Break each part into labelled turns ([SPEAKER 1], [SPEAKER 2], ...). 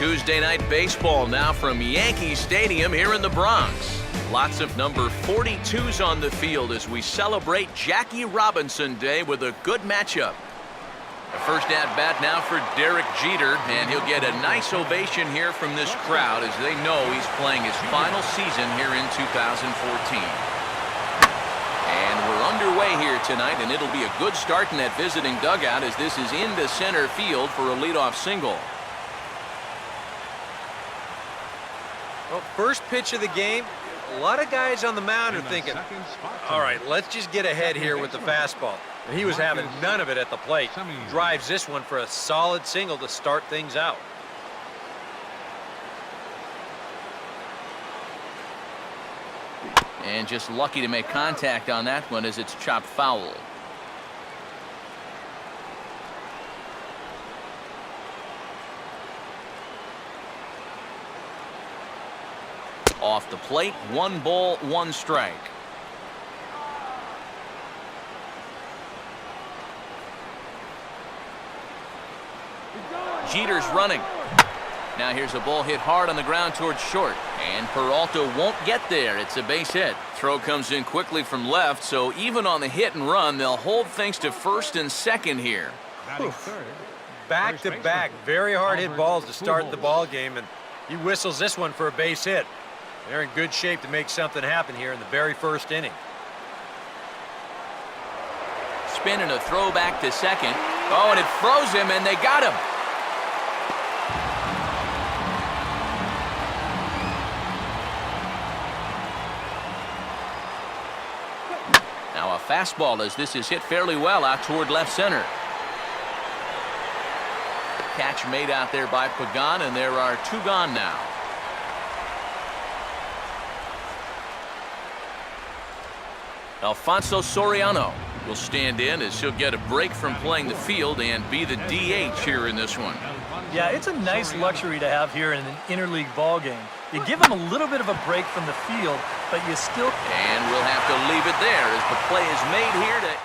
[SPEAKER 1] Tuesday night baseball now from Yankee Stadium here in the Bronx. Lots of number 42s on the field as we celebrate Jackie Robinson Day with a good matchup. The first at-bat now for Derek Jeter, and he'll get a nice ovation here from this crowd as they know he's playing his final season here in 2014. And we're underway here tonight, and it'll be a good start in that visiting dugout as this is into center field for a leadoff single.
[SPEAKER 2] Well, first pitch of the game, a lot of guys on the mound are thinking, all right, let's just get ahead here with the fastball. And he was having none of it at the plate. Drives this one for a solid single to start things out.
[SPEAKER 1] And just lucky to make contact on that one as it's chopped foul. Off the plate, 1 ball, 1 strike. Jeter's running. Now here's a ball hit hard on the ground towards short, and Peralta won't get there. It's a base hit. Throw comes in quickly from left, so even on the hit and run, they'll hold things to first and second here.
[SPEAKER 2] Back-to-back, very hard hit balls to start the ball game, and he whistles this one for a base hit. They're in good shape to make something happen here in the very first inning.
[SPEAKER 1] Spin and a throw back to second. Oh, and it froze him, and they got him. Now a fastball as this is hit fairly well out toward left center. Catch made out there by Pagan, and there are 2 gone now. Alfonso Soriano will stand in as he'll get a break from playing the field and be the DH here in this one.
[SPEAKER 3] Yeah, it's a nice luxury to have here in an interleague ball game. You give him a little bit of a break from the field, but you still...
[SPEAKER 1] And we'll have to leave it there as the play is made here to...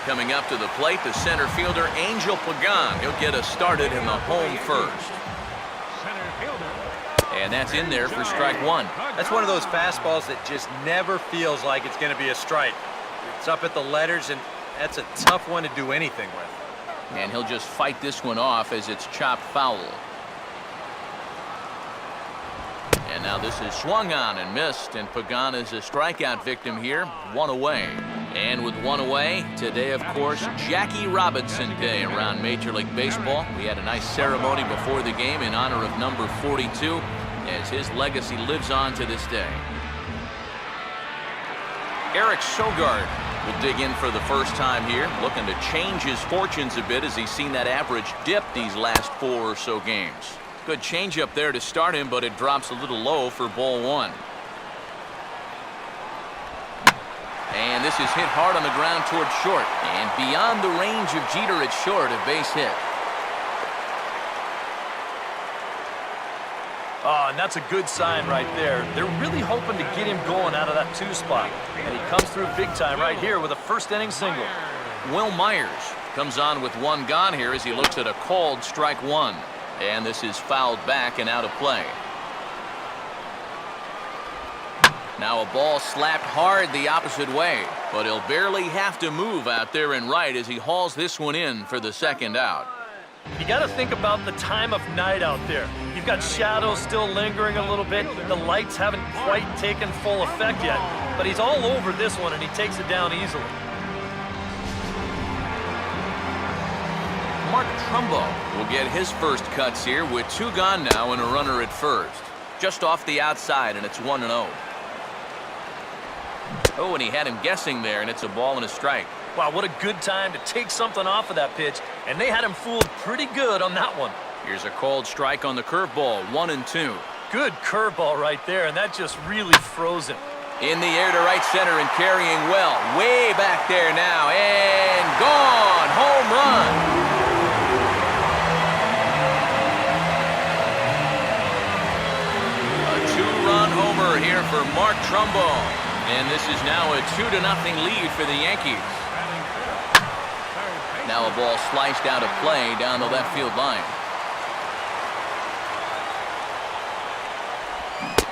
[SPEAKER 1] Coming up to the plate, the center fielder, Angel Pagan. He'll get us started in the home first. And that's in there for strike 1.
[SPEAKER 2] That's one of those fastballs that just never feels like it's going to be a strike. It's up at the letters, and that's a tough one to do anything with.
[SPEAKER 1] And he'll just fight this one off as it's chopped foul. And now this is swung on and missed, and Pagan is a strikeout victim here. 1 away. And with 1 away, today, of course, Jackie Robinson Day around Major League Baseball. We had a nice ceremony before the game in honor of number 42 as his legacy lives on to this day. Eric Sogard will dig in for the first time here, looking to change his fortunes a bit as he's seen that average dip these last 4 or so games. Good changeup there to start him, but it drops a little low for ball 1. And this is hit hard on the ground towards short. And beyond the range of Jeter at short, a base hit.
[SPEAKER 3] Oh, and that's a good sign right there. They're really hoping to get him going out of that 2 spot. And he comes through big time right here with a first inning single.
[SPEAKER 1] Will Myers comes on with 1 gone here as he looks at a called strike 1. And this is fouled back and out of play. Now a ball slapped hard the opposite way, but he'll barely have to move out there in right as he hauls this one in for the second out.
[SPEAKER 3] You got to think about the time of night out there. You've got shadows still lingering a little bit. The lights haven't quite taken full effect yet, but he's all over this one, and he takes it down easily.
[SPEAKER 1] Mark Trumbo will get his first cuts here with 2 gone now and a runner at first. Just off the outside, and it's 1-0. Oh, and he had him guessing there, and it's a ball and a strike.
[SPEAKER 3] Wow, what a good time to take something off of that pitch, and they had him fooled pretty good on that one.
[SPEAKER 1] Here's a called strike on the curveball, 1-2.
[SPEAKER 3] Good curveball right there, and that just really froze him.
[SPEAKER 1] In the air to right center and carrying well. Way back there now, and gone. Home run. A 2-run homer here for Mark Trumbo. And this is now a 2-0 lead for the Yankees. Now a ball sliced out of play down the left field line.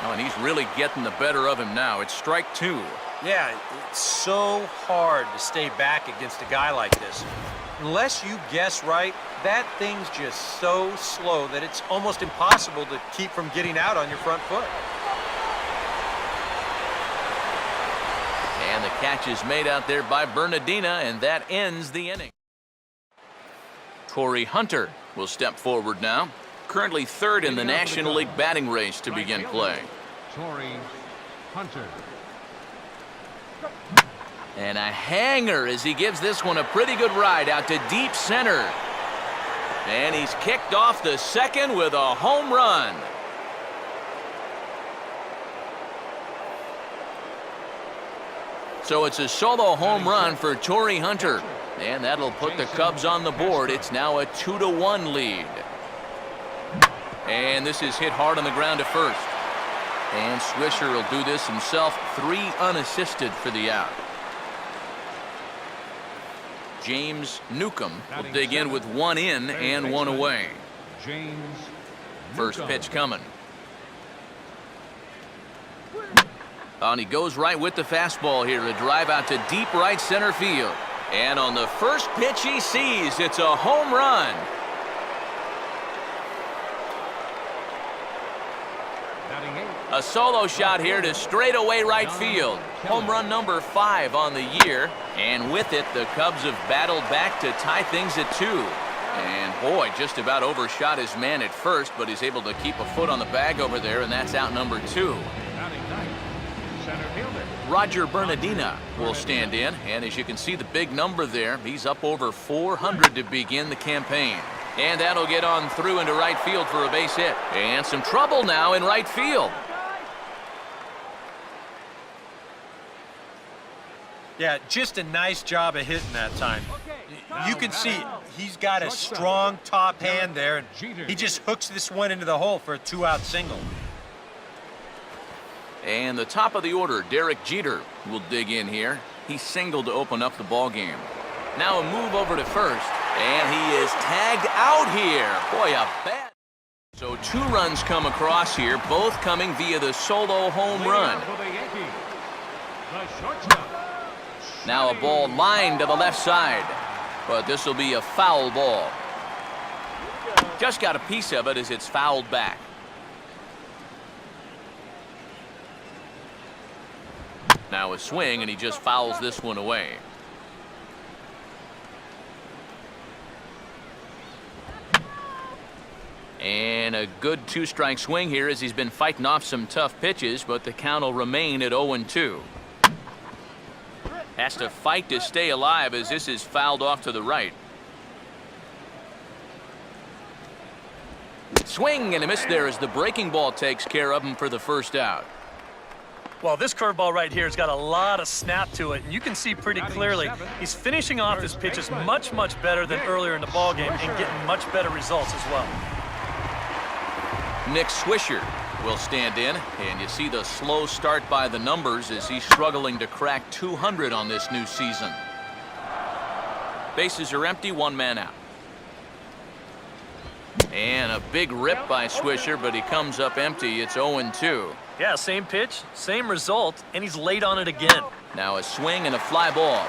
[SPEAKER 1] Oh, and he's really getting the better of him now. It's strike 2.
[SPEAKER 2] Yeah, it's so hard to stay back against a guy like this. Unless you guess right, that thing's just so slow that it's almost impossible to keep from getting out on your front foot.
[SPEAKER 1] And the catch is made out there by Bernardina, and that ends the inning. Torii Hunter will step forward now. Currently third in the National League batting race to begin play.
[SPEAKER 4] Torii Hunter.
[SPEAKER 1] And a hanger as he gives this one a pretty good ride out to deep center. And he's kicked off the second with a home run. So it's a solo home run for Torii Hunter. And that'll put the Cubs on the board. It's now a 2-1 lead. And this is hit hard on the ground to first. And Swisher will do this himself. 3 unassisted for the out. James Newcomb will dig in with 1 in and 1 away. First pitch coming. And he goes right with the fastball here. A drive out to deep right center field. And on the first pitch he sees, it's a home run. A solo shot here to straightaway right field. Home run number 5 on the year. And with it, the Cubs have battled back to tie things at 2. And boy, just about overshot his man at first, but he's able to keep a foot on the bag over there, and that's out number 2. Roger Bernardina will stand in, and as you can see the big number there, he's up over 400 to begin the campaign. And that'll get on through into right field for a base hit. And some trouble now in right field.
[SPEAKER 2] Yeah, just a nice job of hitting that time. You can see he's got a strong top hand there, and he just hooks this one into the hole for a 2-out single.
[SPEAKER 1] And the top of the order, Derek Jeter, will dig in here. He singled to open up the ball game. Now a move over to first, and he is tagged out here. Boy, a bad. So 2 runs come across here, both coming via the solo home run. Now a ball lined to the left side, but this will be a foul ball. Just got a piece of it as it's fouled back. Now a swing, and he just fouls this one away. And a good 2-strike swing here as he's been fighting off some tough pitches, but the count will remain at 0-2. Has to fight to stay alive as this is fouled off to the right. Swing and a miss there as the breaking ball takes care of him for the first out.
[SPEAKER 3] Well, this curveball right here has got a lot of snap to it, and you can see pretty clearly he's finishing off his pitches much, much better than earlier in the ballgame and getting much better results as well.
[SPEAKER 1] Nick Swisher will stand in, and you see the slow start by the numbers as he's struggling to crack 200 on this new season. Bases are empty, 1 man out. And a big rip by Swisher, but he comes up empty. It's 0-2.
[SPEAKER 3] Yeah, same pitch, same result, and he's late on it again.
[SPEAKER 1] Now a swing and a fly ball.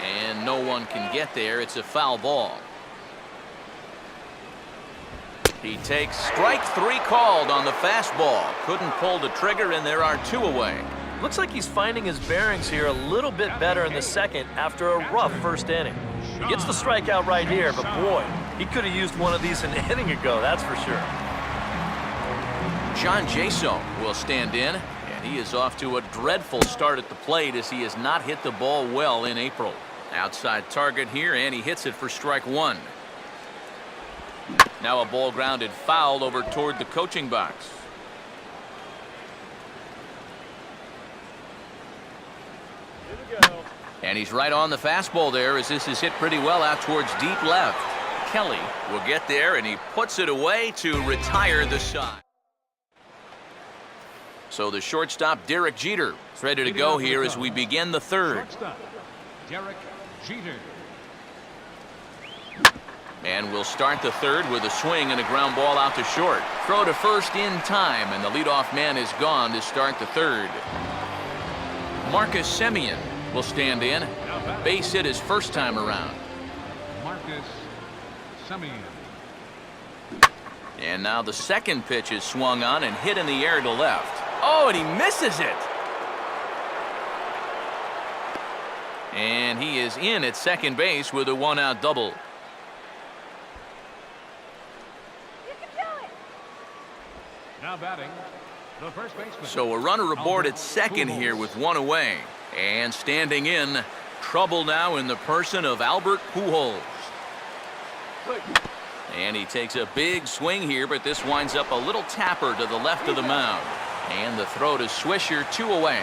[SPEAKER 1] And no one can get there. It's a foul ball. He takes strike 3 called on the fastball. Couldn't pull the trigger, and there are 2 away.
[SPEAKER 3] Looks like he's finding his bearings here a little bit better in the second after a rough first inning. He gets the strikeout right here, but boy, he could have used one of these an inning ago, that's for sure.
[SPEAKER 1] John Jaso will stand in, and he is off to a dreadful start at the plate as he has not hit the ball well in April. Outside target here, and he hits it for strike 1. Now a ball grounded foul over toward the coaching box. And he's right on the fastball there as this is hit pretty well out towards deep left. Kelly will get there, and he puts it away to retire the side. So the shortstop, Derek Jeter, is ready to go here as we begin the third.
[SPEAKER 4] Derek Jeter.
[SPEAKER 1] And we'll start the third with a swing and a ground ball out to short. Throw to first in time, and the leadoff man is gone to start the third. Marcus Semien will stand in. Base hit his first time around.
[SPEAKER 4] Marcus Semien.
[SPEAKER 1] And now the second pitch is swung on and hit in the air to left. Oh, and he misses it. And he is in at second base with a one-out double.
[SPEAKER 4] Now batting, the first baseman.
[SPEAKER 1] So a runner aboard at second here with one away. And standing in, trouble now in the person of Albert Pujols. And he takes a big swing here, but this winds up a little tapper to the left of the mound. And the throw to Swisher, 2 away.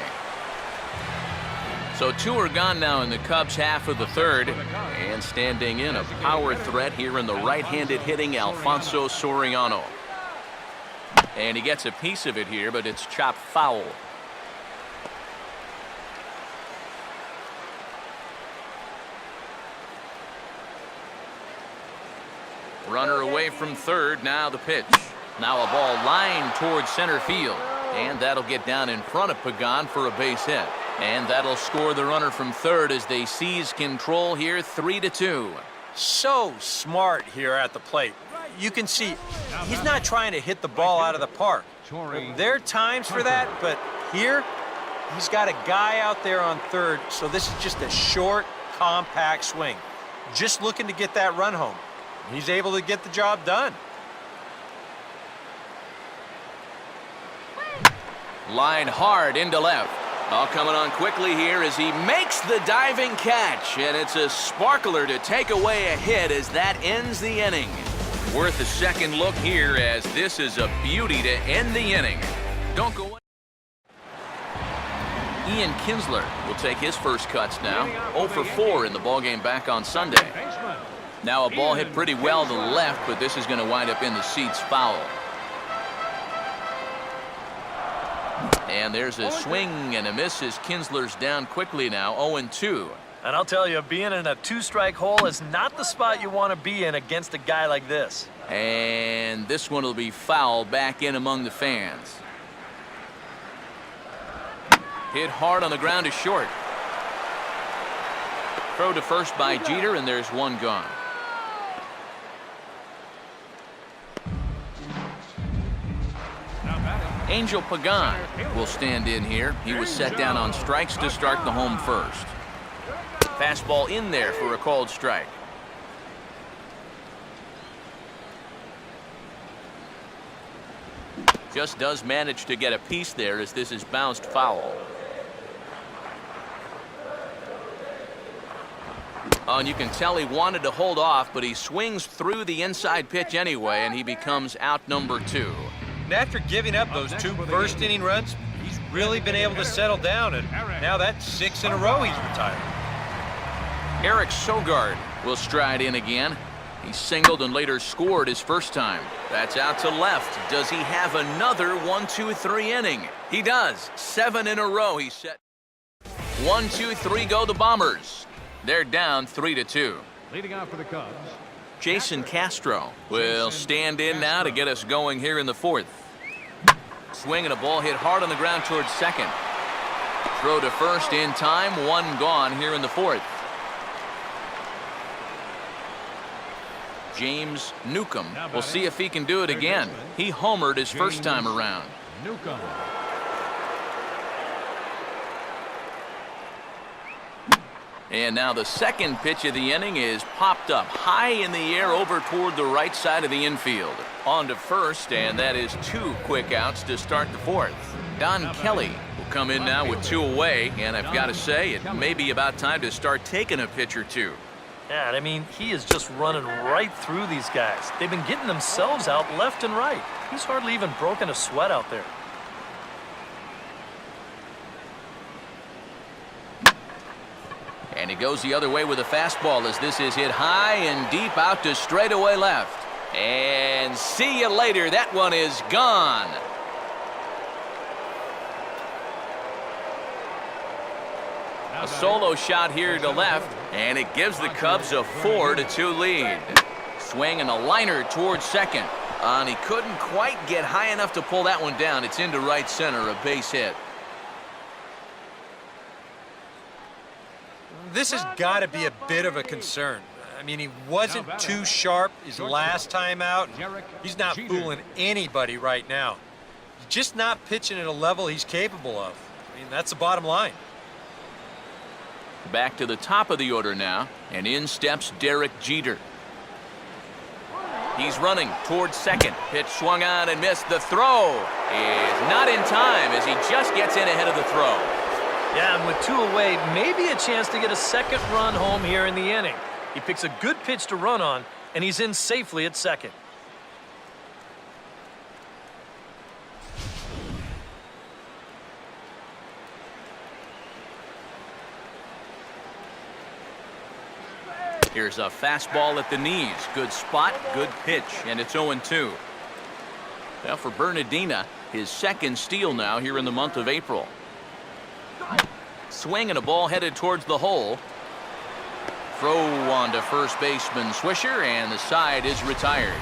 [SPEAKER 1] So 2 are gone now in the Cubs half of the third. And standing in, a power threat here in the right-handed hitting Alfonso Soriano. And he gets a piece of it here, but it's chopped foul. Runner away from third. Now the pitch. Now a ball lined towards center field. And that'll get down in front of Pagan for a base hit. And that'll score the runner from third as they seize control here, 3-2.
[SPEAKER 2] So smart here at the plate. You can see he's not trying to hit the ball out of the park. There are times for that, but here he's got a guy out there on third, so this is just a short, compact swing. Just looking to get that run home. He's able to get the job done.
[SPEAKER 1] Line hard into left. All coming on quickly here as he makes the diving catch, and it's a sparkler to take away a hit as that ends the inning. Worth a second look here as this is a beauty to end the inning. Don't go away. Ian Kinsler will take his first cuts now. 0 for 4 in the ballgame back on Sunday. Now a ball hit pretty well to the left, but this is going to wind up in the seats foul. And there's a swing and a miss as Kinsler's down quickly now, 0-2.
[SPEAKER 3] And I'll tell you, being in a 2-strike hole is not the spot you want to be in against a guy like this.
[SPEAKER 1] And this one will be foul back in among the fans. Hit hard on the ground to short. Throw to first by Jeter, and there's one gone. Angel Pagan will stand in here. He was set down on strikes to start the home first. Fastball in there for a called strike. Just does manage to get a piece there as this is bounced foul. Oh, and you can tell he wanted to hold off, but he swings through the inside pitch anyway, and he becomes out number 2.
[SPEAKER 2] And after giving up those 2 first inning runs, he's really been able to settle down, and now that's 6 in a row he's retired.
[SPEAKER 1] Eric Sogard will stride in again. He singled and later scored his first time. That's out to left. Does he have another 1-2-3 inning? He does. 7 in a row he's set. 1-2-3 go the Bombers. They're down 3-2.
[SPEAKER 4] Leading off for the Cubs,
[SPEAKER 1] Jason Castro will stand in now to get us going here in the fourth. Swing and a ball hit hard on the ground towards second. Throw to first in time. 1 gone here in the fourth. James Newcomb will see if he can do it again. He homered his first time around.
[SPEAKER 4] Newcomb.
[SPEAKER 1] And now the second pitch of the inning is popped up high in the air over toward the right side of the infield. On to first, and that is 2 quick outs to start the fourth. Don Kelly will come in now with 2 away, and I've got to say it may be about time to start taking a pitch or 2.
[SPEAKER 3] Yeah, I mean, he is just running right through these guys. They've been getting themselves out left and right. He's hardly even broken a sweat out there.
[SPEAKER 1] And he goes the other way with a fastball as this is hit high and deep out to straightaway left. And see you later. That one is gone. A solo shot here to left, and it gives the Cubs a 4-2 lead. swing and a liner towards second. And he couldn't quite get high enough to pull that one down. It's into right center, a base hit.
[SPEAKER 2] This has got to be a bit of a concern. I mean, he wasn't too sharp his last time out. He's not fooling anybody right now. He's just not pitching at a level he's capable of. I mean, that's the bottom line.
[SPEAKER 1] Back to the top of the order now, and in steps Derek Jeter. He's running towards second. Pitch swung on and missed. The throw is not in time as he just gets in ahead of the throw.
[SPEAKER 3] Yeah, and with 2 away, maybe a chance to get a second run home here in the inning. He picks a good pitch to run on, and he's in safely at second.
[SPEAKER 1] Here's a fastball at the knees. Good spot, good pitch, and it's 0-2. Now for Bernardina, his second steal now here in the month of April. Swing and a ball headed towards the hole. Throw on to first baseman Swisher, and the side is retired.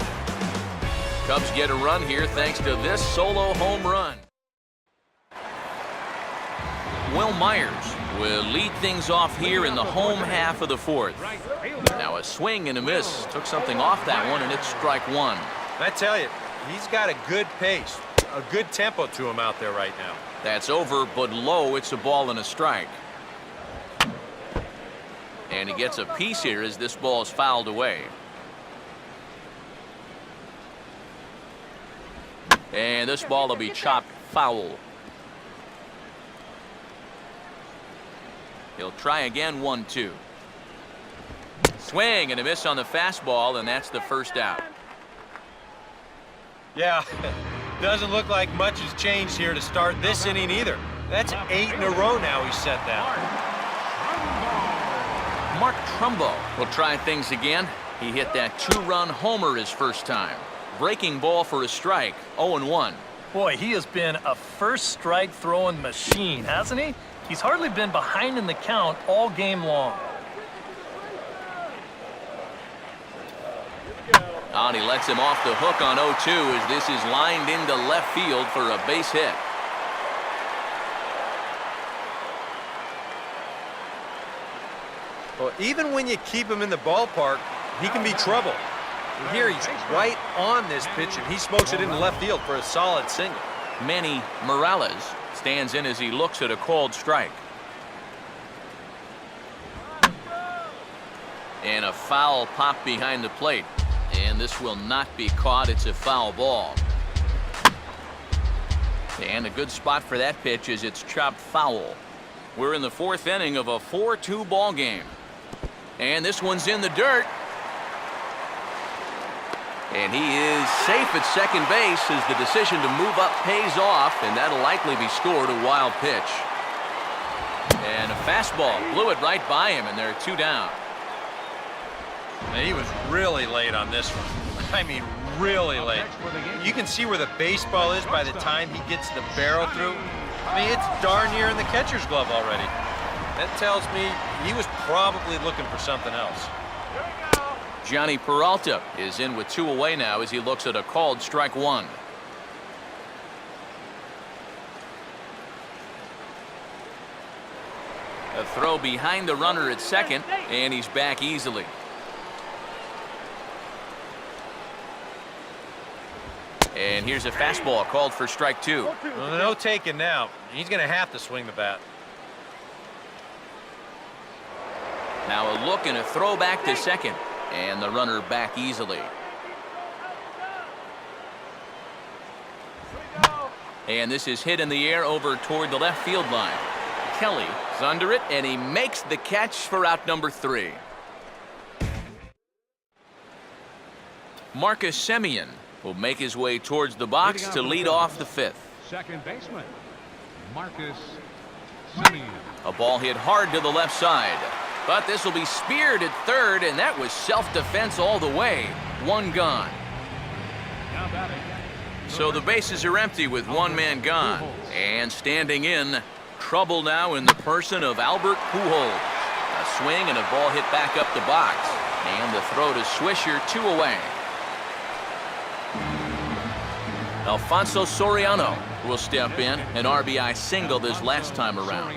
[SPEAKER 1] Cubs get a run here thanks to this solo home run. Will Myers will lead things off here in the home half of the fourth. Now a swing and a miss. Took something off that one, and it's strike one.
[SPEAKER 2] I tell you, he's got a good pace, a good tempo to him out there right now.
[SPEAKER 1] That's over, but low. It's a ball and a strike. And he gets a piece here as this ball is fouled away. And this ball will be chopped foul. He'll try again, 1-2. Swing and a miss on the fastball, and that's the first out.
[SPEAKER 2] Yeah, doesn't look like much has changed here to start this inning either. That's 8 in a row now he's set down.
[SPEAKER 1] Mark Trumbo will try things again. He hit that 2-run homer his first time. Breaking ball for a strike, 0-1.
[SPEAKER 3] Boy, he has been a first strike throwing machine, hasn't he? He's hardly been behind in the count all game long.
[SPEAKER 1] And he lets him off the hook on 0-2 as this is lined into left field for a base hit.
[SPEAKER 2] Well, even when you keep him in the ballpark, he can be trouble. And here he's right on this pitch, and he smokes it into left field for a solid single.
[SPEAKER 1] Manny Morales stands in as he looks at a called strike. And a foul pop behind the plate. And this will not be caught. It's a foul ball. And a good spot for that pitch is it's chopped foul. We're in the fourth inning of a 4-2 ball game. And this one's in the dirt. And he is safe at second base as the decision to move up pays off, and that'll likely be scored a wild pitch. And a fastball blew it right by him, and there are 2 down.
[SPEAKER 2] And he was really late on this one. I mean, really late. You can see where the baseball is by the time he gets the barrel through. I mean, it's darn near in the catcher's glove already. That tells me he was probably looking for something else.
[SPEAKER 1] Johnny Peralta is in with 2 away now as he looks at a called strike 1. A throw behind the runner at second, and he's back easily. And here's a fastball called for strike 2.
[SPEAKER 2] Well, no taking now. He's going to have to swing the bat.
[SPEAKER 1] Now a look and a throw back to second. And the runner back easily. And this is hit in the air over toward the left field line. Kelly is under it, and he makes the catch for out number 3. Marcus Semien will make his way towards the box to lead off the 5th.
[SPEAKER 4] Second baseman, Marcus Semien.
[SPEAKER 1] A ball hit hard to the left side. But this will be speared at third, and that was self-defense all the way. 1 gone.
[SPEAKER 4] Now batting.
[SPEAKER 1] So the bases are empty with 1 man gone. And standing in, trouble now in the person of Albert Pujols. A swing and a ball hit back up the box. And the throw to Swisher, 2 away. Alfonso Soriano will step in, an RBI single this last time around.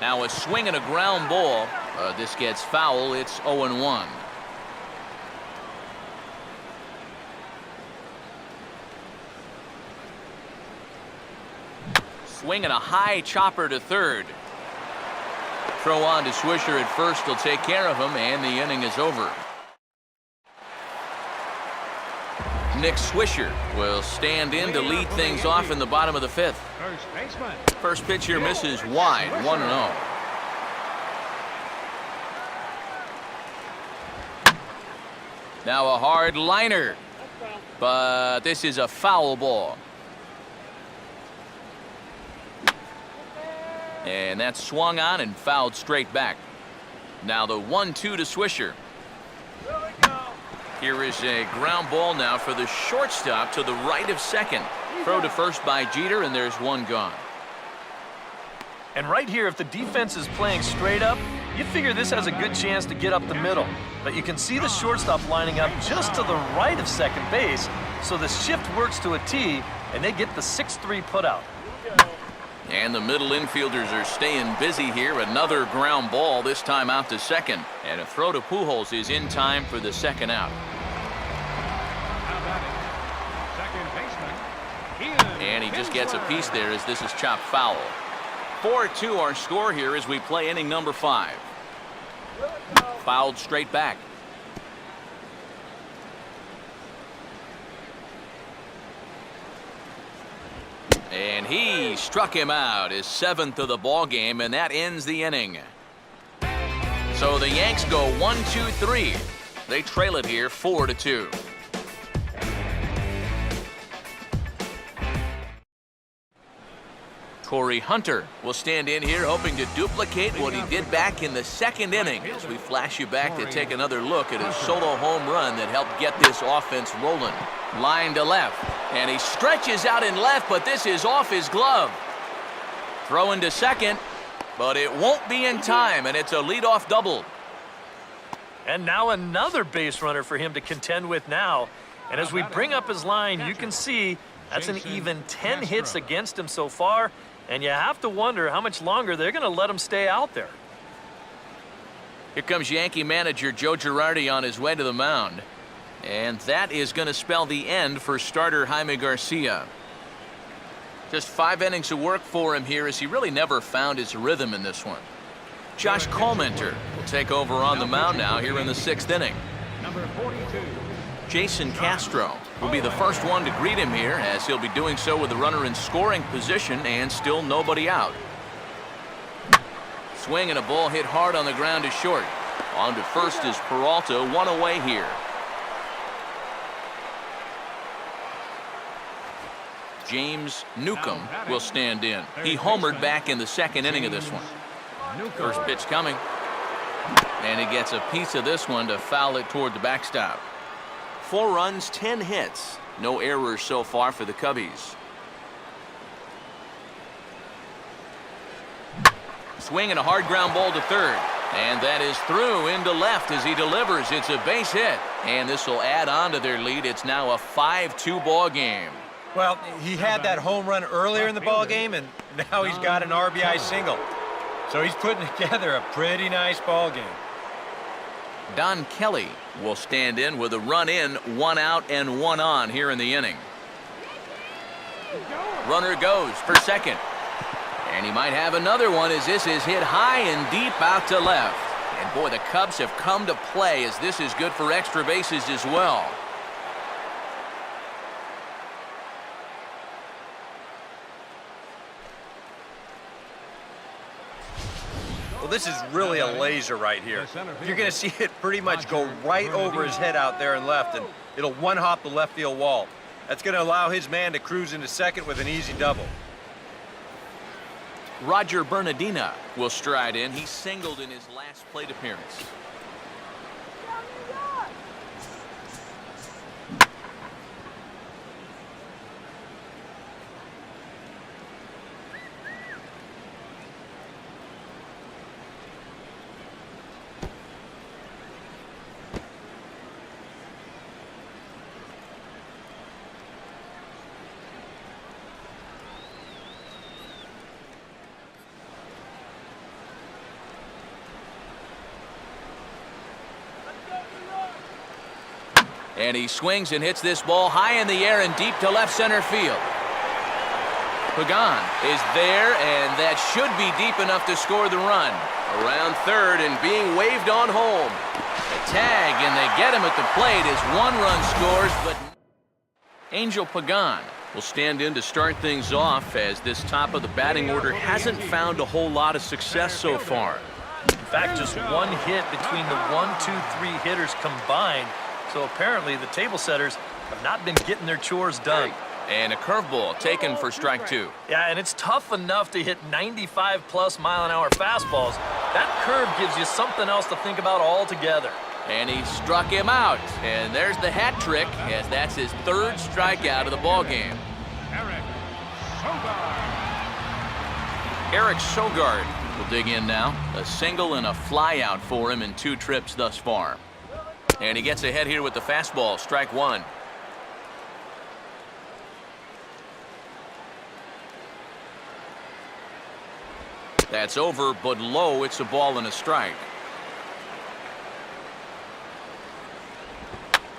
[SPEAKER 1] Now a swing and a ground ball. This gets foul. It's 0-1. Swing and a high chopper to third. Throw on to Swisher at first will take care of him, and the inning is over. Nick Swisher will stand in to lead things off in the bottom of the 5th. First pitch here misses wide, 1-0. Now a hard liner, but this is a foul ball. And that's swung on and fouled straight back. Now the 1-2 to Swisher. Here is a ground ball now for the shortstop to the right of second. Throw to first by Jeter, and there's one gone.
[SPEAKER 3] And right here, if the defense is playing straight up, you figure this has a good chance to get up the middle. But you can see the shortstop lining up just to the right of second base, so the shift works to a T, and they get the 6-3 putout.
[SPEAKER 1] And the middle infielders are staying busy here. Another ground ball, this time out to second. And a throw to Pujols is in time for the second out. And he just gets a piece there as this is chopped foul. 4-2 our score here as we play inning number 5. Fouled straight back. And he struck him out, his 7th of the ball game, and that ends the inning. So the Yanks go 1-2-3. They trail it here 4-2. Corey Hunter will stand in here hoping to duplicate what he did back in the 2nd inning as we flash you back to take another look at his solo home run that helped get this offense rolling. Line to left, and he stretches out in left, but this is off his glove. Throwing to second, but it won't be in time, and it's a leadoff double.
[SPEAKER 3] And now another base runner for him to contend with now. And as we bring up his line, you can see that's an even 10 hits against him so far. And you have to wonder how much longer they're going to let him stay out there.
[SPEAKER 1] Here comes Yankee manager Joe Girardi on his way to the mound. And that is going to spell the end for starter Jaime Garcia. Just 5 innings of work for him here as he really never found his rhythm in this one. Josh Colmenter will take over on the mound now here in the 6th inning.
[SPEAKER 4] Number 42.
[SPEAKER 1] Jason Castro will be the first one to greet him here as he'll be doing so with the runner in scoring position and still nobody out. Swing and a ball hit hard on the ground to short. On to first is Peralta, 1 away here. James Newcomb will stand in. He homered back in the 2nd inning of this one. First pitch coming. And he gets a piece of this one to foul it toward the backstop. 4 runs, 10 hits. No errors so far for the Cubbies. Swing and a hard ground ball to third. And that is through into left as he delivers. It's a base hit. And this will add on to their lead. It's now a 5-2 ball game.
[SPEAKER 2] Well, he had that home run earlier in the ball game, and now he's got an RBI single. So he's putting together a pretty nice ball game.
[SPEAKER 1] Don Kelly will stand in with a run in, 1 out and 1 on here in the inning. Runner goes for second. And he might have another one as this is hit high and deep out to left. And boy, the Cubs have come to play as this is good for extra bases as well.
[SPEAKER 2] Well, this is really a laser right here. You're going to see it pretty much go right over his head out there in left, and it'll one-hop the left field wall. That's going to allow his man to cruise into second with an easy double.
[SPEAKER 1] Roger Bernardina will stride in. He singled in his last plate appearance. And he swings and hits this ball high in the air and deep to left center field. Pagan is there, and that should be deep enough to score the run. Around third and being waved on home. A tag, and they get him at the plate as one run scores, but Angel Pagan will stand in to start things off as this top of the batting order hasn't found a whole lot of success so far.
[SPEAKER 3] In fact, just one hit between the 1, 2, 3 hitters combined. So apparently the table setters have not been getting their chores done.
[SPEAKER 1] And a curveball taken for strike 2.
[SPEAKER 3] Yeah, and it's tough enough to hit 95+ mile-an-hour fastballs. That curve gives you something else to think about altogether.
[SPEAKER 1] And he struck him out. And there's the hat trick, as that's his 3rd strikeout of the ballgame. Eric Sogard will dig in now. A single and a flyout for him in 2 trips thus far. And he gets ahead here with the fastball, strike 1. That's over, but low. It's a ball and a strike.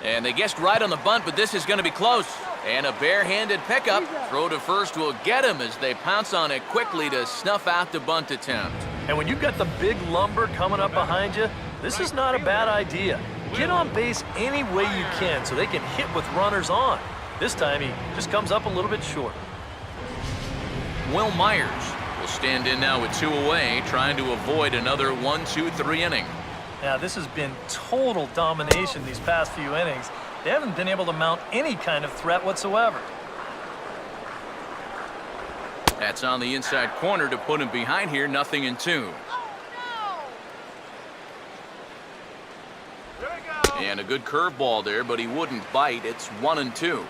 [SPEAKER 1] And they guessed right on the bunt, but this is going to be close. And a barehanded pickup. Throw to first will get him as they pounce on it quickly to snuff out the bunt attempt.
[SPEAKER 3] And when you've got the big lumber coming up behind you, this is not a bad idea. Get on base any way you can so they can hit with runners on. This time he just comes up a little bit short.
[SPEAKER 1] Will Myers will stand in now with 2 away, trying to avoid another 1, 2, 3 inning.
[SPEAKER 3] Now, this has been total domination these past few innings. They haven't been able to mount any kind of threat whatsoever.
[SPEAKER 1] That's on the inside corner to put him behind here, 0-2. And a good curveball there, but he wouldn't bite. It's 1-2.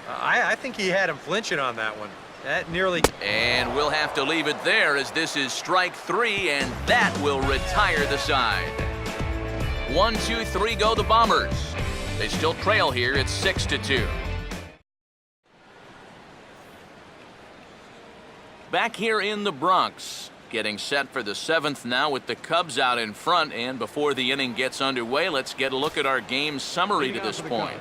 [SPEAKER 2] I think he had him flinching on that one. That nearly...
[SPEAKER 1] And we'll have to leave it there as this is strike 3, and that will retire the side. 1, 2, 3 go the Bombers. They still trail here. It's 6-2. Back here in the Bronx, getting set for the 7th now with the Cubs out in front. And before the inning gets underway, let's get a look at our game summary to this point.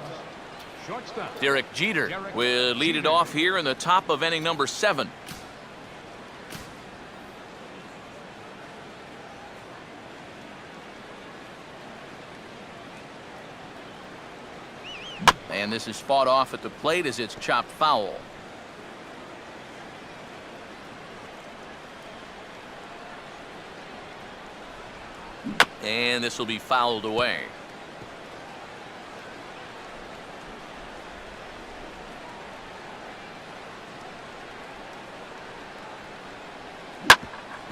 [SPEAKER 1] Derek Jeter will lead it off here in the top of inning number 7. And this is fought off at the plate as it's chopped foul. And this will be fouled away.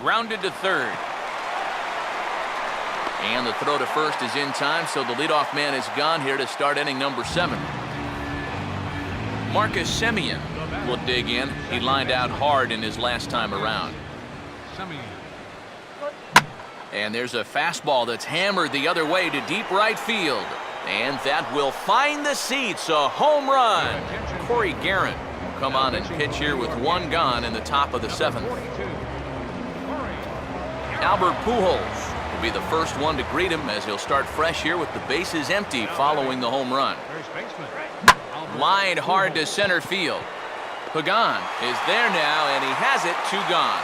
[SPEAKER 1] Grounded to third. And the throw to first is in time, so the leadoff man is gone here to start inning number 7. Marcus Semien will dig in. He lined out hard in his last time around. And there's a fastball that's hammered the other way to deep right field. And that will find the seats. A home run. Corey Guerin will come on and pitch here with 1 gone in the top of the 7th. Albert Pujols will be the first one to greet him as he'll start fresh here with the bases empty following the home run. Lined hard to center field. Pagan is there now, and he has it. 2 gone.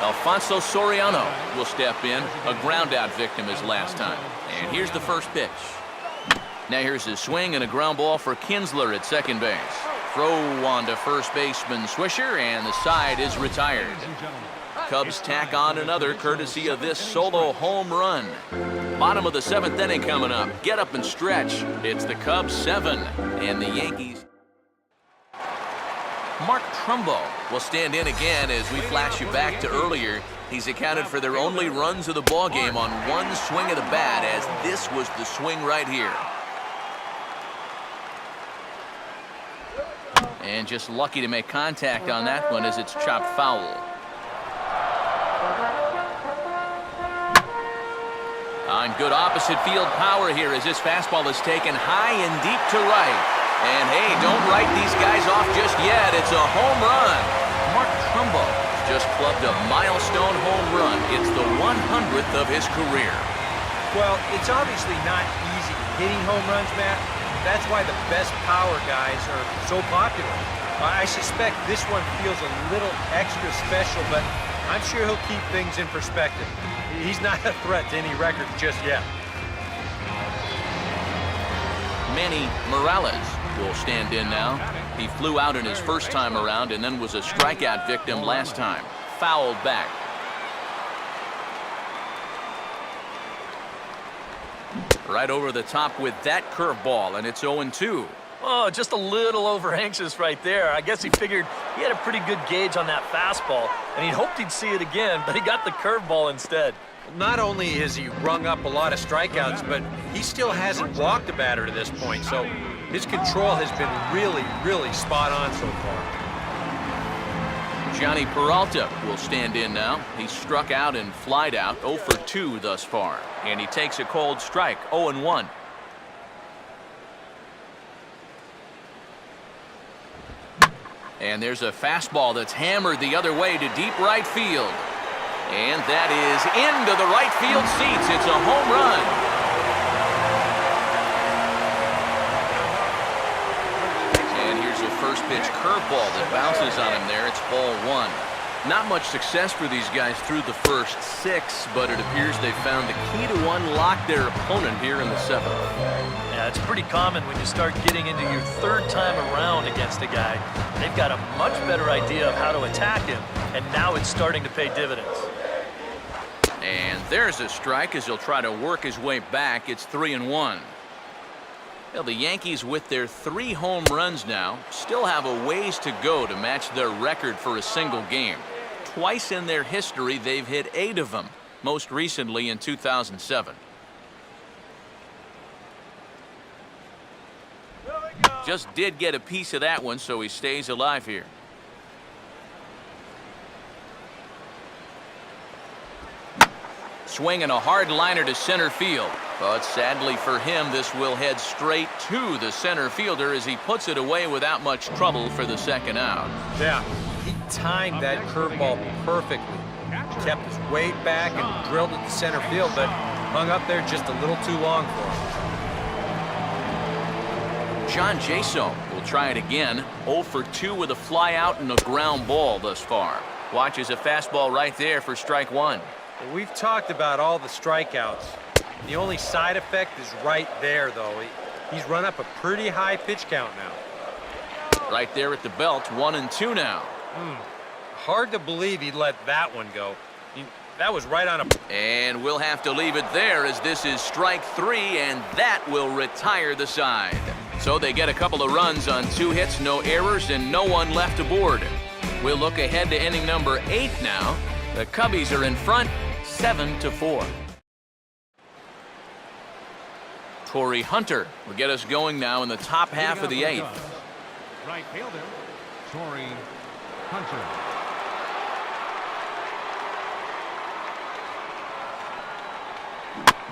[SPEAKER 1] Alfonso Soriano will step in, a ground-out victim his last time. And here's the first pitch. Now here's his swing and a ground ball for Kinsler at second base. Throw on to first baseman Swisher, and the side is retired. Cubs tack on another courtesy of this solo home run. Bottom of the 7th inning coming up. Get up and stretch. It's the Cubs 7 and the Yankees. Mark Trumbo will stand in again as we flash you back to earlier. He's accounted for their only runs of the ballgame on 1 swing of the bat, as this was the swing right here. And just lucky to make contact on that one as it's chopped foul. On good opposite field power here as this fastball is taken high and deep to right. And hey, don't write these guys off just yet. It's a home run. Mark Trumbo just clubbed a milestone home run. It's the 100th of his career.
[SPEAKER 2] Well, it's obviously not easy hitting home runs, Matt. That's why the best power guys are so popular. I suspect this one feels a little extra special, but I'm sure he'll keep things in perspective. He's not a threat to any records just yet.
[SPEAKER 1] Manny Morales will stand in now. He flew out in his first time around and then was a strikeout victim last time. Fouled back. Right over the top with that curveball, and it's 0-2.
[SPEAKER 3] Oh, just a little over anxious right there. I guess he figured he had a pretty good gauge on that fastball, and he hoped he'd see it again, but he got the curveball instead.
[SPEAKER 2] Not only has he rung up a lot of strikeouts, but he still hasn't walked a batter to this point, so his control has been really, really spot on so far.
[SPEAKER 1] Johnny Peralta will stand in now. He struck out and flied out, 0 for 2 thus far. And he takes a cold strike, 0-1. And there's a fastball that's hammered the other way to deep right field. And that is into the right field seats. It's a home run. First pitch curveball that bounces on him there. It's ball 1. Not much success for these guys through the first 6, but it appears they found the key to unlock their opponent here in the 7th.
[SPEAKER 3] Yeah, it's pretty common when you start getting into your 3rd time around against a guy. They've got a much better idea of how to attack him, and now it's starting to pay dividends.
[SPEAKER 1] And there's a strike as he'll try to work his way back. It's 3-1. Well, the Yankees, with their 3 home runs now, still have a ways to go to match their record for a single game. Twice in their history, they've hit 8 of them, most recently in 2007. Just did get a piece of that one, so he stays alive here. Swinging a hard liner to center field. But sadly for him, this will head straight to the center fielder as he puts it away without much trouble for the 2nd out.
[SPEAKER 2] Yeah, he timed that curveball perfectly. Kept his weight back and drilled it to center field, but hung up there just a little too long for him.
[SPEAKER 1] John Jaso will try it again. 0 for 2 with a fly out and a ground ball thus far. Watches a fastball right there for strike 1.
[SPEAKER 2] We've talked about all the strikeouts. The only side effect is right there, though. He's run up a pretty high pitch count now.
[SPEAKER 1] Right there at the belt, 1-2 now.
[SPEAKER 2] Hard to believe he'd let that one go. That was right on a...
[SPEAKER 1] And we'll have to leave it there as this is strike 3, and that will retire the side. So they get a couple of runs on 2 hits, no errors, and no one left aboard. We'll look ahead to inning number 8 now. The Cubbies are in front, 7-4. Torrey Hunter will get us going now in the top half of the 8th.
[SPEAKER 4] Right fielder, Torrey Hunter.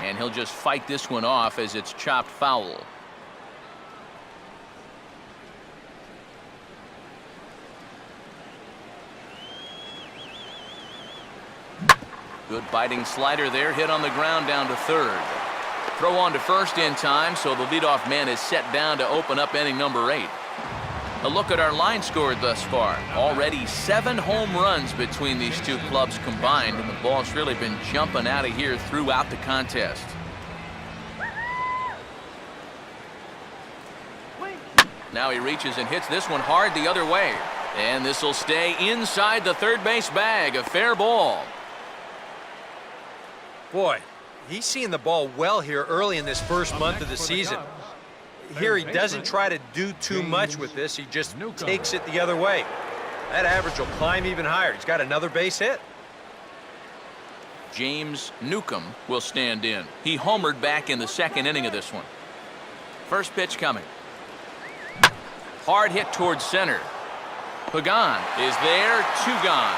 [SPEAKER 1] And he'll just fight this one off as it's chopped foul. Good biting slider there, hit on the ground down to 3rd. Throw on to first in time, so the leadoff man is set down to open up inning number 8. A look at our line scored thus far. Already 7 home runs between these 2 clubs combined, and the ball's really been jumping out of here throughout the contest. Now he reaches and hits this one hard the other way. And this will stay inside the third base bag. A fair ball.
[SPEAKER 2] Boy, he's seeing the ball well here early in this first month of the season. Here he doesn't try to do too much with this. He just takes it the other way. That average will climb even higher. He's got another base hit.
[SPEAKER 1] James Newcomb will stand in. He homered back in the 2nd inning of this one. First pitch coming. Hard hit towards center. Pagan is there, 2 gone.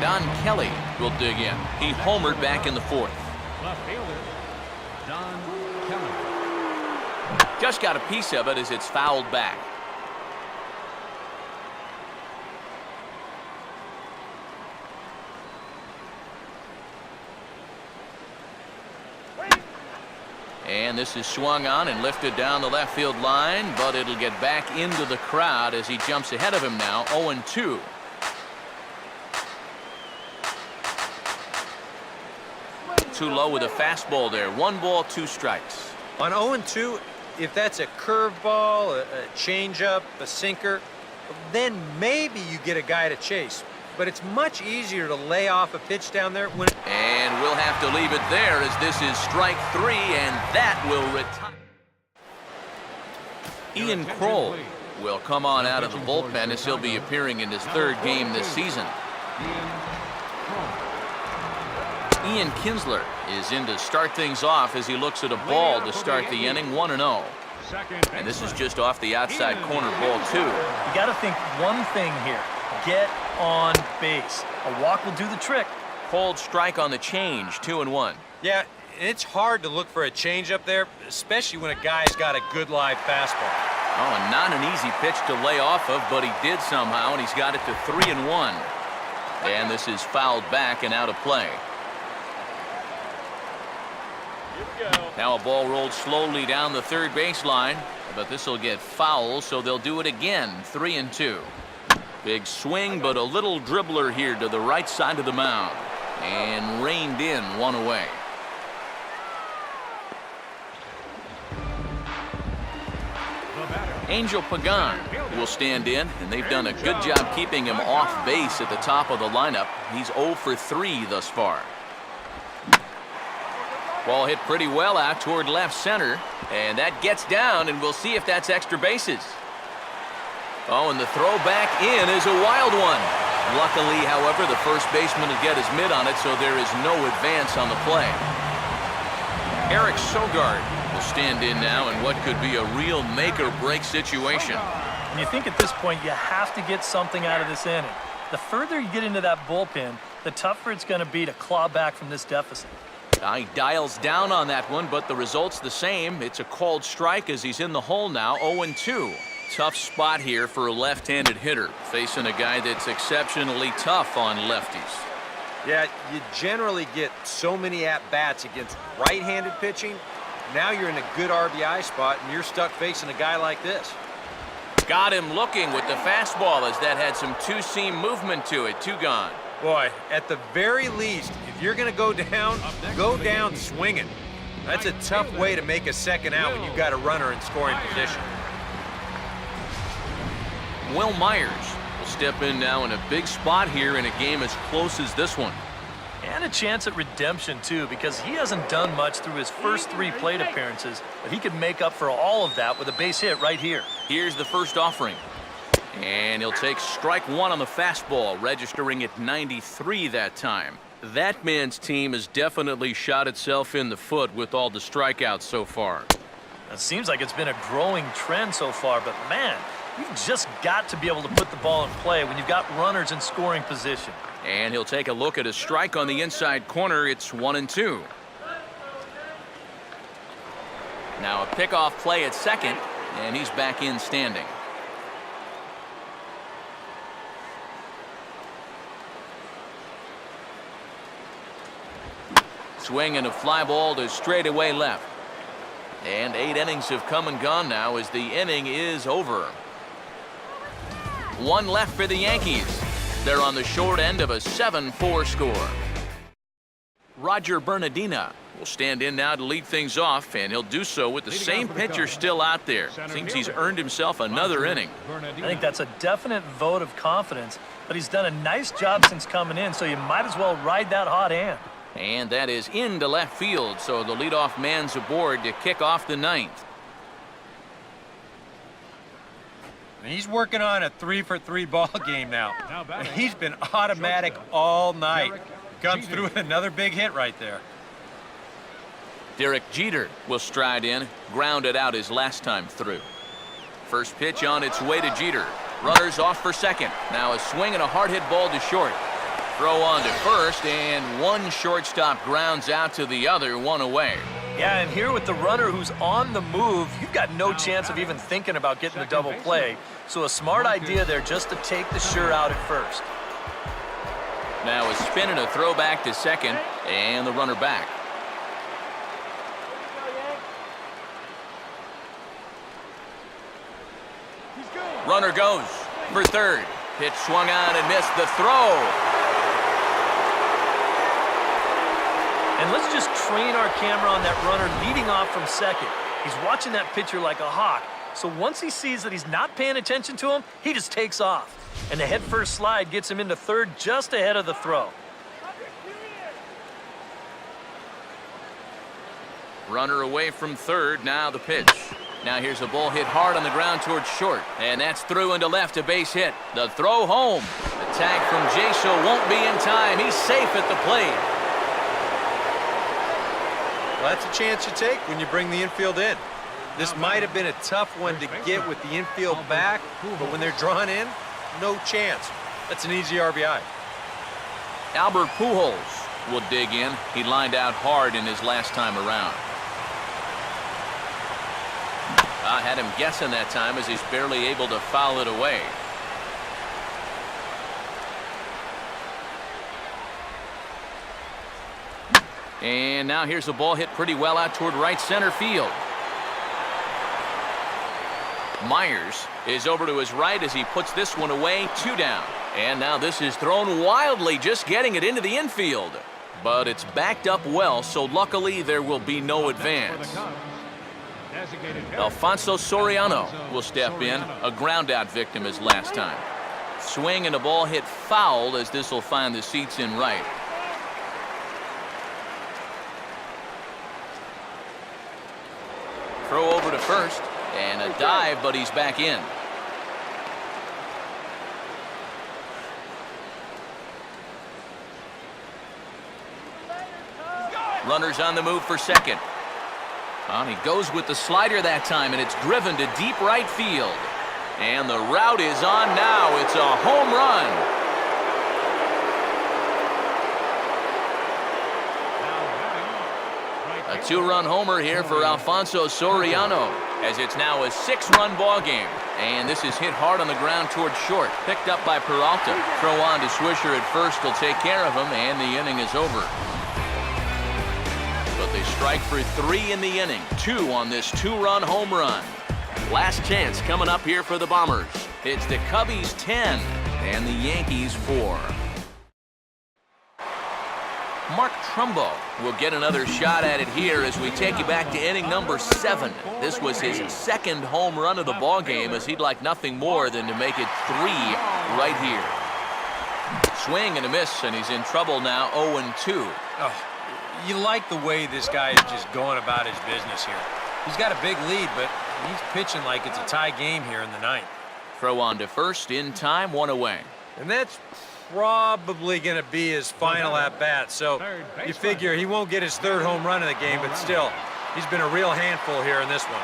[SPEAKER 1] Don Kelly will dig in. He homered back in the 4th.
[SPEAKER 4] Left fielder, Don Kelly.
[SPEAKER 1] Just got a piece of it as it's fouled back. And this is swung on and lifted down the left field line, but it'll get back into the crowd as he jumps ahead of him now, 0-2. Too low with a fastball there. 1 ball, 2 strikes.
[SPEAKER 2] On 0-2, if that's a curveball, a changeup, a sinker, then maybe you get a guy to chase. But it's much easier to lay off a pitch down there when...
[SPEAKER 1] And we'll have to leave it there as this is strike 3, and that will retire. Ian Kroll will come on out of the bullpen as he'll be appearing in his 3rd game this season. Ian Kinsler is in to start things off as he looks at a ball to start the inning, 1-0. And this is just off the outside corner, ball 2.
[SPEAKER 3] You got to think one thing here. Get on base. A walk will do the trick.
[SPEAKER 1] Cold strike on the change, 2-1.
[SPEAKER 2] Yeah, it's hard to look for a changeup there, especially when a guy's got a good live fastball.
[SPEAKER 1] Oh, and not an easy pitch to lay off of, but he did somehow, and he's got it to 3-1. And this is fouled back and out of play. Now a ball rolled slowly down the 3rd baseline, but this will get foul, so they'll do it again, 3-2. Big swing, but a little dribbler here to the right side of the mound. And reined in, 1 away. Angel Pagan will stand in, and they've done a good job keeping him off base at the top of the lineup. He's 0 for 3 thus far. Ball hit pretty well out toward left center, and that gets down, and we'll see if that's extra bases. Oh, and the throw back in is a wild one. Luckily, however, the first baseman will get his mitt on it, so there is no advance on the play. Eric Sogard will stand in now in what could be a real make-or-break situation.
[SPEAKER 3] And you think at this point you have to get something out of this inning. The further you get into that bullpen, the tougher it's going to be to claw back from this deficit.
[SPEAKER 1] He dials down on that one, but the result's the same. It's a called strike as he's in the hole now, 0-2. Tough spot here for a left-handed hitter, facing a guy that's exceptionally tough on lefties.
[SPEAKER 2] Yeah, you generally get so many at-bats against right-handed pitching. Now you're in a good RBI spot, and you're stuck facing a guy like this.
[SPEAKER 1] Got him looking with the fastball as that had some two-seam movement to it. 2 gone.
[SPEAKER 2] Boy, at the very least, if you're going to go down swinging. That's a tough way to make a second out when you've got a runner in scoring position.
[SPEAKER 1] Will Myers will step in now in a big spot here in a game as close as this one.
[SPEAKER 3] And a chance at redemption, too, because he hasn't done much through his first 3 plate appearances, but he could make up for all of that with a base hit right here.
[SPEAKER 1] Here's the first offering. And he'll take strike 1 on the fastball, registering at 93 that time. That man's team has definitely shot itself in the foot with all the strikeouts so far.
[SPEAKER 3] It seems like it's been a growing trend so far, but man, you've just got to be able to put the ball in play when you've got runners in scoring position.
[SPEAKER 1] And he'll take a look at a strike on the inside corner. It's 1-2. Now a pickoff play at second, and he's back in standing. Swing and a fly ball to straightaway left. And 8 innings have come and gone now as the inning is over. 1 left for the Yankees. They're on the short end of a 7-4 score. Roger Bernardina will stand in now to lead things off, and he'll do so with the same pitcher still out there. Seems he's earned himself another inning.
[SPEAKER 3] I think that's a definite vote of confidence, but he's done a nice job since coming in, so you might as well ride that hot hand.
[SPEAKER 1] And that is into left field, so the leadoff man's aboard to kick off the 9th.
[SPEAKER 2] He's working on a 3-for-3 ball game now. He's been automatic all night. Comes through with another big hit right there.
[SPEAKER 1] Derek Jeter will stride in, grounded out his last time through. First pitch on its way to Jeter. Runners off for second. Now a swing and a hard hit ball to short. Throw on to first, and one shortstop grounds out to the other, 1 away.
[SPEAKER 3] Yeah, and here with the runner who's on the move, you've got no chance of even thinking about getting the double play. So a smart idea there just to take the sure out at first.
[SPEAKER 1] Now a spin and a throw back to second, and the runner back. Runner goes for third. Pitch swung on and missed the throw.
[SPEAKER 3] And let's just train our camera on that runner leading off from second. He's watching that pitcher like a hawk. So once he sees that he's not paying attention to him, he just takes off. And the head-first slide gets him into third just ahead of the throw.
[SPEAKER 1] Runner away from third, now the pitch. Now here's a ball hit hard on the ground towards short. And that's through into left, a base hit. The throw home. The tag from Jaso won't be in time. He's safe at the plate.
[SPEAKER 2] Well, that's a chance you take when you bring the infield in. This might have been a tough one to get with the infield back, but when they're drawn in, no chance. That's an easy RBI.
[SPEAKER 1] Albert Pujols will dig in. He lined out hard in his last time around. I had him guessing that time as he's barely able to foul it away. And now here's a ball hit pretty well out toward right center field. Myers is over to his right as he puts this one away, 2 down. And now this is thrown wildly, just getting it into the infield. But it's backed up well, so luckily there will be no advance. Alfonso Soriano will step in, a ground-out victim as last time. Swing and a ball hit foul as this will find the seats in right. Throw over to first, and a dive, but he's back in. Runners on the move for second. He goes with the slider that time, and it's driven to deep right field. And the route is on now. It's a home run. A 2-run homer here for Alfonso Soriano, as it's now a 6-run ball game. And this is hit hard on the ground towards short. Picked up by Peralta. Throw on to Swisher at first will take care of him, and the inning is over. But they strike for 3 in the inning. 2 on this 2-run home run. Last chance coming up here for the Bombers. It's the Cubbies 10 and the Yankees 4. Mark Trumbo will get another shot at it here as we take you back to inning number 7. This was his 2nd home run of the ball game, as he'd like nothing more than to make it 3 right here. Swing and a miss, and he's in trouble now, 0-2.
[SPEAKER 2] Oh, you like the way this guy is just going about his business here. He's got a big lead, but he's pitching like it's a tie game here in the 9th.
[SPEAKER 1] Throw on to first, in time, 1 away.
[SPEAKER 2] And that's probably going to be his final at-bat, so you figure he won't get his 3rd home run of the game, but still, he's been a real handful here in this one.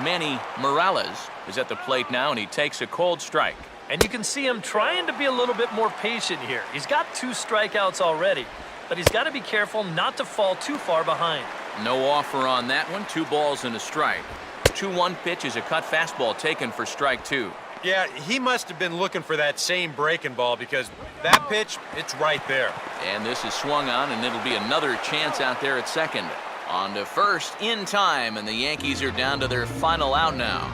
[SPEAKER 1] Manny Morales is at the plate now, and he takes a cold strike.
[SPEAKER 3] And you can see him trying to be a little bit more patient here. He's got 2 strikeouts already, but he's got to be careful not to fall too far behind.
[SPEAKER 1] No offer on that one. 2 balls and a strike. 2-1 pitch is a cut fastball taken for strike 2.
[SPEAKER 2] Yeah, he must have been looking for that same breaking ball, because that pitch, it's right there.
[SPEAKER 1] And this is swung on, and it'll be another chance out there at second. On to first, in time, and the Yankees are down to their final out now.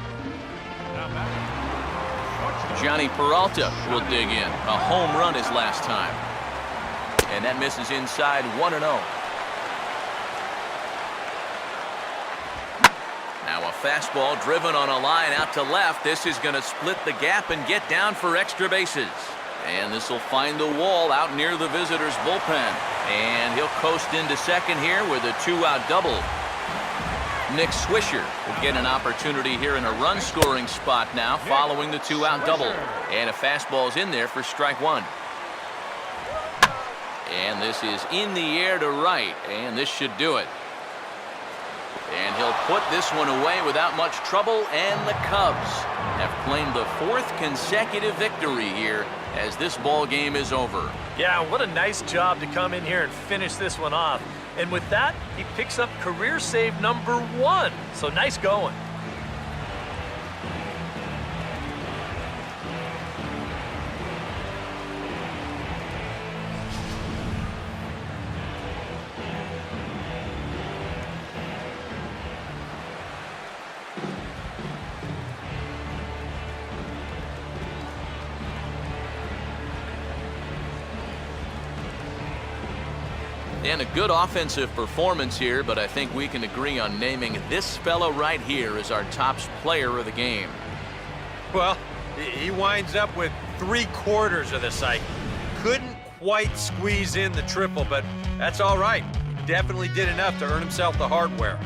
[SPEAKER 1] Johnny Peralta will dig in. A home run his last time. And that misses inside, 1-0. Now a fastball driven on a line out to left. This is going to split the gap and get down for extra bases. And this will find the wall out near the visitors' bullpen. And he'll coast into second here with a 2-out double. Nick Swisher will get an opportunity here in a run-scoring spot now following the 2-out double. And a fastball's in there for strike 1. And this is in the air to right, and this should do it. And he'll put this one away without much trouble, and the Cubs have claimed the 4th consecutive victory here as this ball game is over.
[SPEAKER 3] Yeah, what a nice job to come in here and finish this one off. And with that, he picks up career save number 1. So nice going.
[SPEAKER 1] And a good offensive performance here, but I think we can agree on naming this fellow right here as our top player of the game.
[SPEAKER 2] Well, he winds up with 3/4 of the cycle. Couldn't quite squeeze in the triple, but that's all right. Definitely did enough to earn himself the hardware.